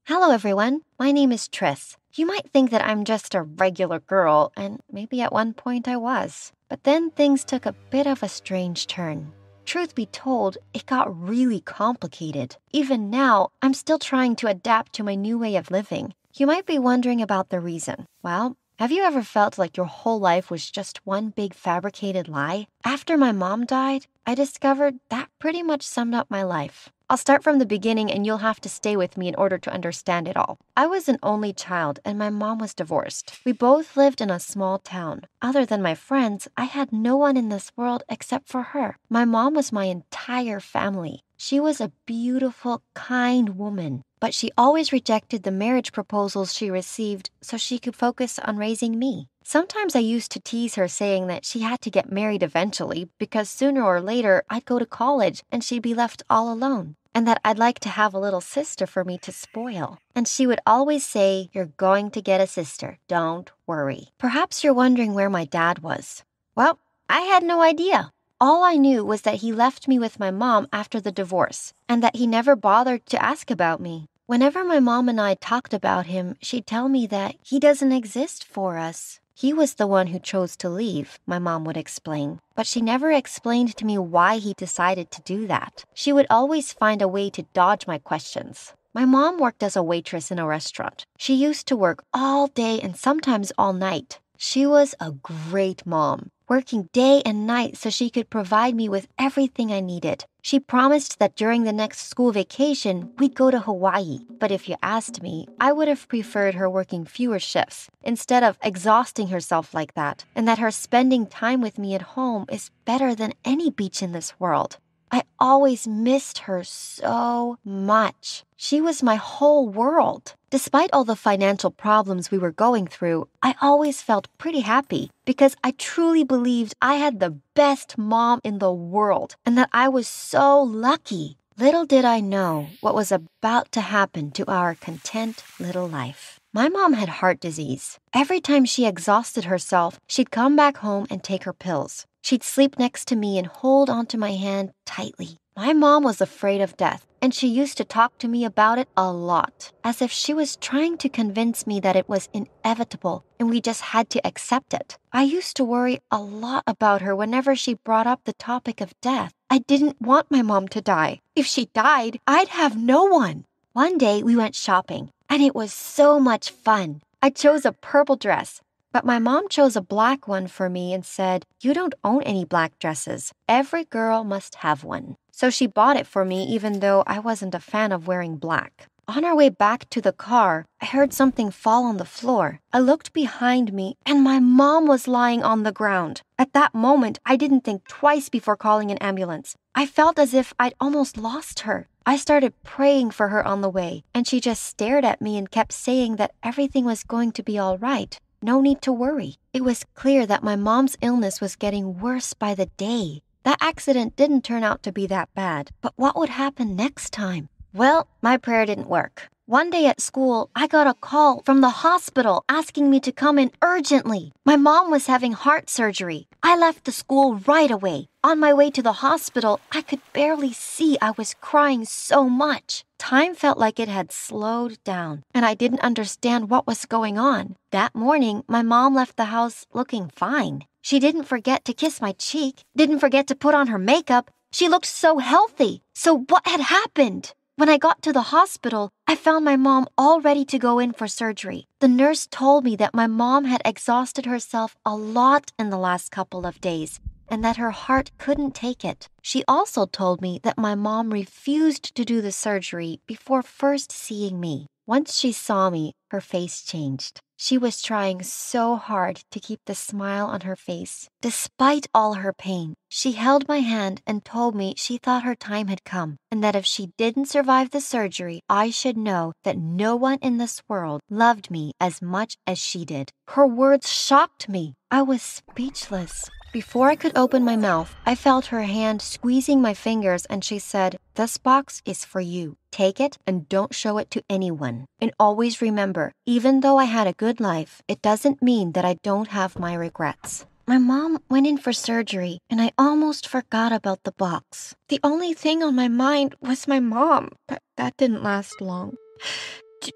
Hello, everyone. My name is Triss. You might think that I'm just a regular girl, and maybe at one point I was. But then things took a bit of a strange turn. Truth be told, it got really complicated. Even now, I'm still trying to adapt to my new way of living. You might be wondering about the reason. Well, have you ever felt like your whole life was just one big fabricated lie? After my mom died, I discovered that pretty much summed up my life. I'll start from the beginning and you'll have to stay with me in order to understand it all. I was an only child and my mom was divorced. We both lived in a small town. Other than my friends, I had no one in this world except for her. My mom was my entire family. She was a beautiful, kind woman, but she always rejected the marriage proposals she received so she could focus on raising me. Sometimes I used to tease her saying that she had to get married eventually because sooner or later I'd go to college and she'd be left all alone, and that I'd like to have a little sister for me to spoil. And she would always say, "You're going to get a sister. Don't worry." Perhaps you're wondering where my dad was. Well, I had no idea. All I knew was that he left me with my mom after the divorce, and that he never bothered to ask about me. Whenever my mom and I talked about him, she'd tell me that he doesn't exist for us. He was the one who chose to leave, my mom would explain, but she never explained to me why he decided to do that. She would always find a way to dodge my questions. My mom worked as a waitress in a restaurant. She used to work all day and sometimes all night. She was a great mom, working day and night so she could provide me with everything I needed. She promised that during the next school vacation, we'd go to Hawaii. But if you asked me, I would have preferred her working fewer shifts instead of exhausting herself like that, and that her spending time with me at home is better than any beach in this world. I always missed her so much. She was my whole world. Despite all the financial problems we were going through, I always felt pretty happy because I truly believed I had the best mom in the world and that I was so lucky. Little did I know what was about to happen to our content little life. My mom had heart disease. Every time she exhausted herself, she'd come back home and take her pills. She'd sleep next to me and hold onto my hand tightly. My mom was afraid of death, and she used to talk to me about it a lot, as if she was trying to convince me that it was inevitable and we just had to accept it. I used to worry a lot about her whenever she brought up the topic of death. I didn't want my mom to die. If she died, I'd have no one. One day we went shopping, and it was so much fun. I chose a purple dress, but my mom chose a black one for me and said, "You don't own any black dresses. Every girl must have one." So she bought it for me even though I wasn't a fan of wearing black. On our way back to the car, I heard something fall on the floor. I looked behind me and my mom was lying on the ground. At that moment, I didn't think twice before calling an ambulance. I felt as if I'd almost lost her. I started praying for her on the way, and she just stared at me and kept saying that everything was going to be all right. No need to worry. It was clear that my mom's illness was getting worse by the day. That accident didn't turn out to be that bad, but what would happen next time? Well, my prayer didn't work. One day at school, I got a call from the hospital asking me to come in urgently. My mom was having heart surgery. I left the school right away. On my way to the hospital, I could barely see. I was crying so much. Time felt like it had slowed down, and I didn't understand what was going on. That morning, my mom left the house looking fine. She didn't forget to kiss my cheek, didn't forget to put on her makeup. She looked so healthy. So what had happened? When I got to the hospital, I found my mom all ready to go in for surgery. The nurse told me that my mom had exhausted herself a lot in the last couple of days and that her heart couldn't take it. She also told me that my mom refused to do the surgery before first seeing me. Once she saw me, her face changed. She was trying so hard to keep the smile on her face. Despite all her pain, she held my hand and told me she thought her time had come, and that if she didn't survive the surgery, I should know that no one in this world loved me as much as she did. Her words shocked me. I was speechless. Before I could open my mouth, I felt her hand squeezing my fingers and she said, "This box is for you. Take it and don't show it to anyone. And always remember, even though I had a good life, it doesn't mean that I don't have my regrets." My mom went in for surgery and I almost forgot about the box. The only thing on my mind was my mom, but that didn't last long.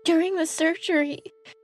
during the surgery,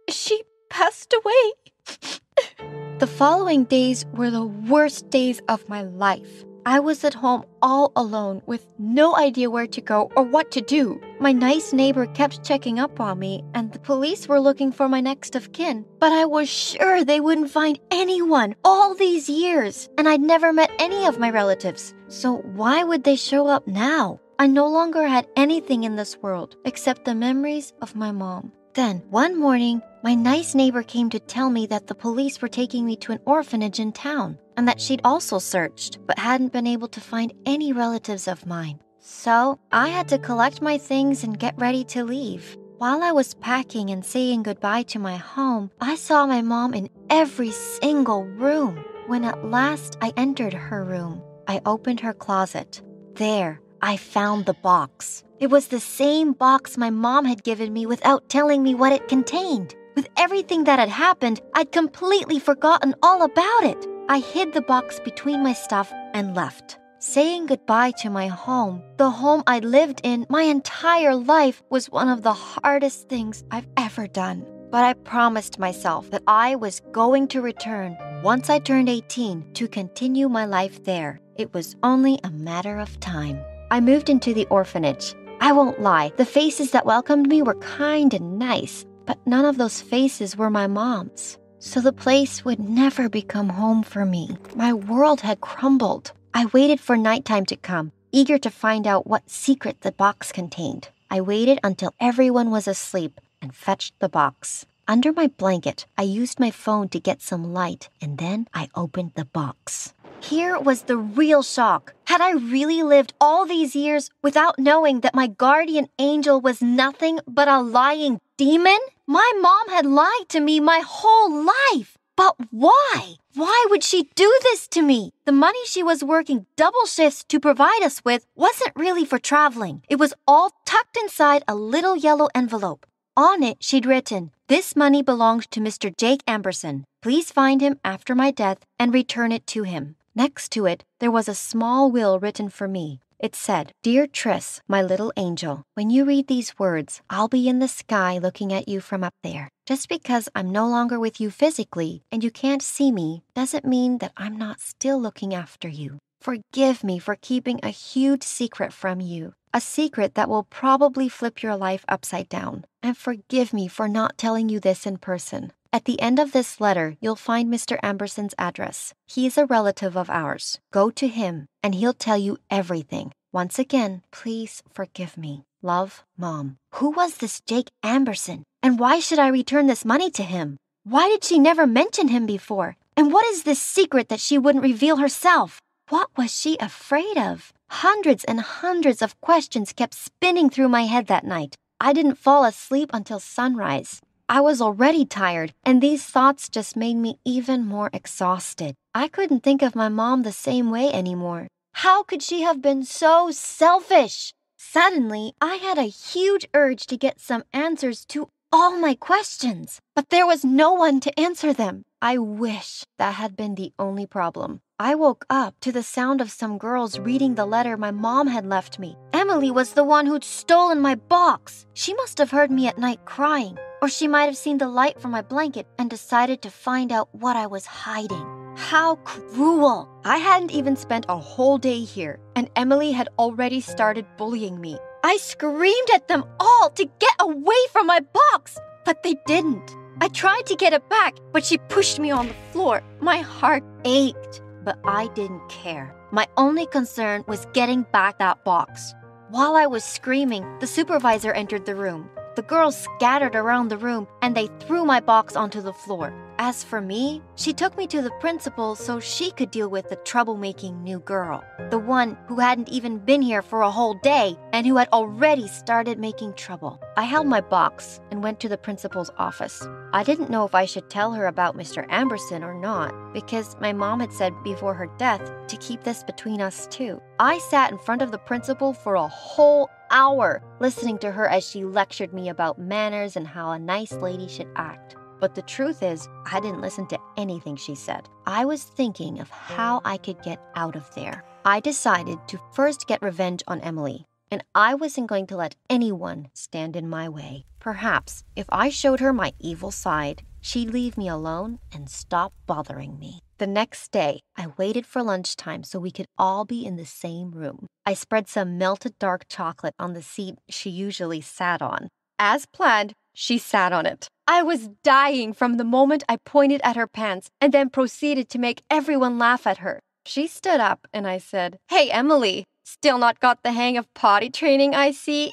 she passed away. The following days were the worst days of my life. I was at home all alone with no idea where to go or what to do. My nice neighbor kept checking up on me, and the police were looking for my next of kin. But I was sure they wouldn't find anyone all these years, and I'd never met any of my relatives. So why would they show up now? I no longer had anything in this world except the memories of my mom. Then, one morning, my nice neighbor came to tell me that the police were taking me to an orphanage in town, and that she'd also searched, but hadn't been able to find any relatives of mine. So, I had to collect my things and get ready to leave. While I was packing and saying goodbye to my home, I saw my mom in every single room. When at last I entered her room, I opened her closet. There, I found the box. It was the same box my mom had given me without telling me what it contained. With everything that had happened, I'd completely forgotten all about it. I hid the box between my stuff and left. Saying goodbye to my home, the home I'd lived in my entire life, was one of the hardest things I've ever done. But I promised myself that I was going to return once I turned 18 to continue my life there. It was only a matter of time. I moved into the orphanage. I won't lie, the faces that welcomed me were kind and nice, but none of those faces were my mom's. So the place would never become home for me. My world had crumbled. I waited for nighttime to come, eager to find out what secret the box contained. I waited until everyone was asleep and fetched the box. Under my blanket, I used my phone to get some light, and then I opened the box. Here was the real shock. Had I really lived all these years without knowing that my guardian angel was nothing but a lying demon? My mom had lied to me my whole life. But why? Why would she do this to me? The money she was working double shifts to provide us with wasn't really for traveling. It was all tucked inside a little yellow envelope. On it, she'd written, "This money belongs to Mr. Jake Amberson. Please find him after my death and return it to him." Next to it, there was a small will written for me. It said, "Dear Triss, my little angel, when you read these words, I'll be in the sky looking at you from up there. Just because I'm no longer with you physically and you can't see me doesn't mean that I'm not still looking after you. Forgive me for keeping a huge secret from you, a secret that will probably flip your life upside down. And forgive me for not telling you this in person. At the end of this letter, you'll find Mr. Amberson's address. He's a relative of ours. Go to him, and he'll tell you everything. Once again, please forgive me. Love, Mom." Who was this Jake Amberson? And why should I return this money to him? Why did she never mention him before? And what is this secret that she wouldn't reveal herself? What was she afraid of? Hundreds and hundreds of questions kept spinning through my head that night. I didn't fall asleep until sunrise. I was already tired, and these thoughts just made me even more exhausted. I couldn't think of my mom the same way anymore. How could she have been so selfish? Suddenly, I had a huge urge to get some answers to all my questions, but there was no one to answer them. I wish that had been the only problem. I woke up to the sound of some girls reading the letter my mom had left me. Emily was the one who'd stolen my box. She must have heard me at night crying, or she might have seen the light from my blanket and decided to find out what I was hiding. How cruel! I hadn't even spent a whole day here, and Emily had already started bullying me. I screamed at them all to get away from my box, but they didn't. I tried to get it back, but she pushed me on the floor. My heart ached, but I didn't care. My only concern was getting back that box. While I was screaming, the supervisor entered the room. The girls scattered around the room, and they threw my box onto the floor. As for me, she took me to the principal so she could deal with the troublemaking new girl, the one who hadn't even been here for a whole day and who had already started making trouble. I held my box and went to the principal's office. I didn't know if I should tell her about Mr. Amberson or not, because my mom had said before her death to keep this between us two. I sat in front of the principal for a whole hour, listening to her as she lectured me about manners and how a nice lady should act. But the truth is, I didn't listen to anything she said. I was thinking of how I could get out of there. I decided to first get revenge on Emily. and I wasn't going to let anyone stand in my way. Perhaps if I showed her my evil side, she'd leave me alone and stop bothering me. The next day, I waited for lunchtime so we could all be in the same room. I spread some melted dark chocolate on the seat she usually sat on. As planned, she sat on it. I was dying from the moment I pointed at her pants and then proceeded to make everyone laugh at her. She stood up and I said, "Hey, Emily, still not got the hang of potty training, I see."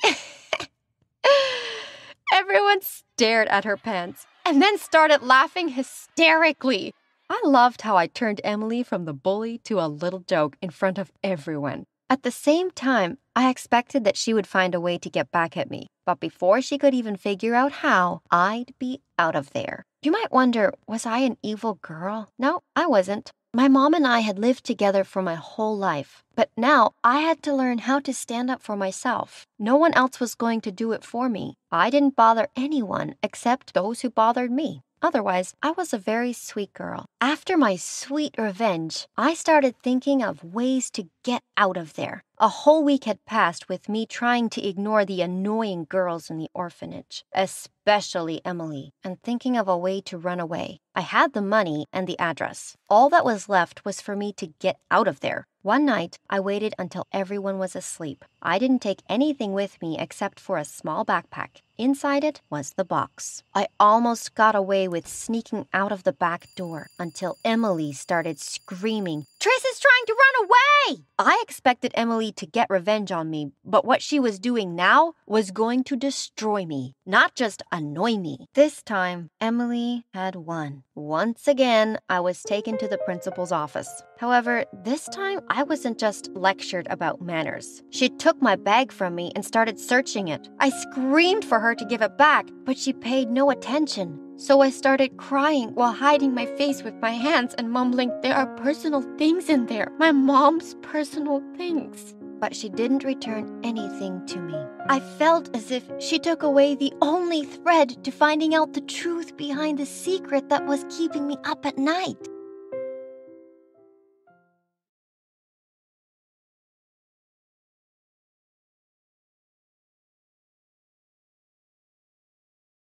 Everyone stared at her pants and then started laughing hysterically. I loved how I turned Emily from the bully to a little joke in front of everyone. At the same time, I expected that she would find a way to get back at me. But before she could even figure out how, I'd be out of there. You might wonder, was I an evil girl? No, I wasn't. My mom and I had lived together for my whole life. But now I had to learn how to stand up for myself. No one else was going to do it for me. I didn't bother anyone except those who bothered me. Otherwise, I was a very sweet girl. After my sweet revenge, I started thinking of ways to get out of there. A whole week had passed with me trying to ignore the annoying girls in the orphanage, especially Emily, and thinking of a way to run away. I had the money and the address. All that was left was for me to get out of there. One night, I waited until everyone was asleep. I didn't take anything with me except for a small backpack. Inside it was the box. I almost got away with sneaking out of the back door until Emily started screaming, "Tris is trying to run away!" I expected Emily to get revenge on me, but what she was doing now was going to destroy me, not just annoy me. This time, Emily had won. Once again, I was taken to the principal's office. However, this time I wasn't just lectured about manners. She took my bag from me and started searching it. I screamed for her to give it back, but she paid no attention. So I started crying while hiding my face with my hands and mumbling, "There are personal things in there, my mom's personal things." But she didn't return anything to me. I felt as if she took away the only thread to finding out the truth behind the secret that was keeping me up at night.